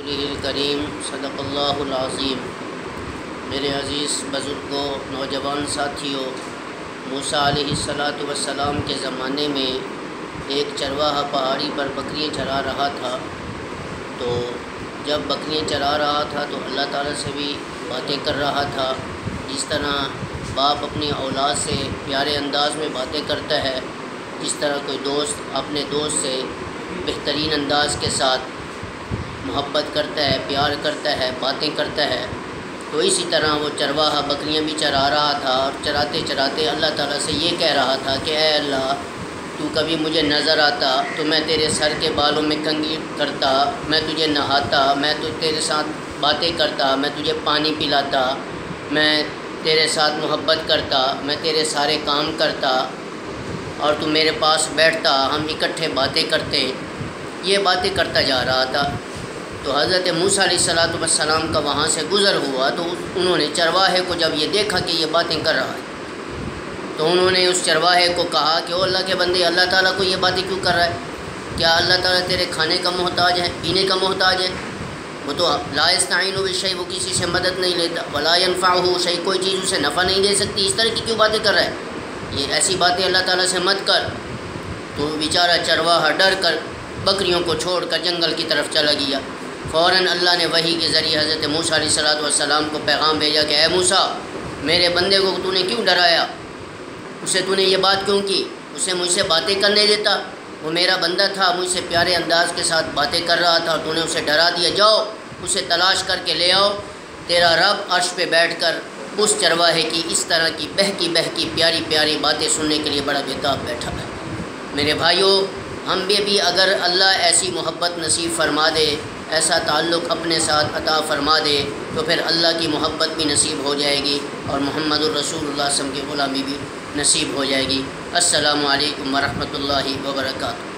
رسوله الکریم صدق اللہ العظیم۔ میرے عزیز بزرگوں، نوجوان ساتھیوں، موسیٰ علیہ السلام کے زمانے میں ایک چرواہا پہاڑی پر بکریاں چرا رہا تھا۔ تو جب بکریاں چرا رہا تھا تو اللہ تعالیٰ سے بھی باتیں کر رہا تھا، جس طرح باپ اپنی اولاد سے پیارے انداز میں باتیں کرتا ہے، جس طرح کوئی دوست اپنے دوست سے بہترین انداز کے ساتھ محبت کرتا ہے، پیار کرتا ہے، باتیں کرتا ہے۔ تو اسی طرح وہ چرواہا بکریاں بھی چرا رہا تھا، اور چراتے چراتے اللہ تعالیٰ سے یہ کہہ رہا تھا کہ اے اللہ، تو کبھی مجھے نظر آتا تو میں تیرے سر کے بالوں میں کنگھی کرتا، میں تجھے نہاتا، میں تو تیرے ساتھ باتیں کرتا، میں تجھے پانی پلاتا، میں تیرے ساتھ محبت کرتا، میں تیرے سارے کام کرتا، اور تو میرے پاس بیٹھتا، ہم اکٹھے باتیں کرتے۔ یہ باتیں کرتا جا رہا تھا۔ تو حضرت موسیٰ علیہ السلام کا وہاں سے گزر ہوا، تو انہوں نے چرواہے کو جب یہ دیکھا کہ یہ باتیں کر رہا ہے، تو انہوں نے اس چرواہے کو کہا کہ او اللہ کے بندے، اللہ تعالیٰ کو یہ باتیں کیوں کر رہا ہے؟ کیا اللہ تعالیٰ تیرے کھانے کا محتاج ہے، پینے کا محتاج ہے؟ وہ تو لا یستعین بالشیء، وہ کسی سے مدد نہیں لیتا، ولا ینفعہ شیء، کوئی چیز اسے نفع نہیں دے سکتی، اس طرح کی کیوں باتیں کر رہا ہے؟ یہ ایسی باتیں اللہ تعالیٰ سے مت کر۔ تو بیچارہ چرواہا ڈر کر بکریوں کو چھوڑ کر جنگل کی طرف چلا گیا۔ فوراً اللہ نے وحی کے ذریعے حضرت موسیٰ علیہ السلام کو پیغام بھیجا کہ اے موسیٰ، میرے بندے کو تو نے کیوں ڈرایا؟ اسے تو نے یہ بات کیوں کی؟ اسے مجھ سے باتیں کرنے دیتا، وہ میرا بندہ تھا، مجھ سے پیارے انداز کے ساتھ باتیں کر رہا تھا، اور تو نے اسے ڈرا دیا۔ جاؤ اسے تلاش کر کے لے آؤ، تیرا رب عرش پہ بیٹھ کر اس چرواہے کی اس طرح کی بہکی پیاری پیاری باتیں سننے کے لیے بڑا بےتاب بیٹھا ہے۔ میرے بھائیوں، ہم بھی اگر اللہ ایسی محبت نصیب فرما دے، ایسا تعلق اپنے ساتھ عطا فرما دے، تو پھر اللہ کی محبت بھی نصیب ہو جائے گی، اور محمد الرسول اللہ صلی اللہ علیہ وسلم کی غلامی بھی نصیب ہو جائے گی۔ السلام علیکم ورحمۃ اللہ وبرکاتہ۔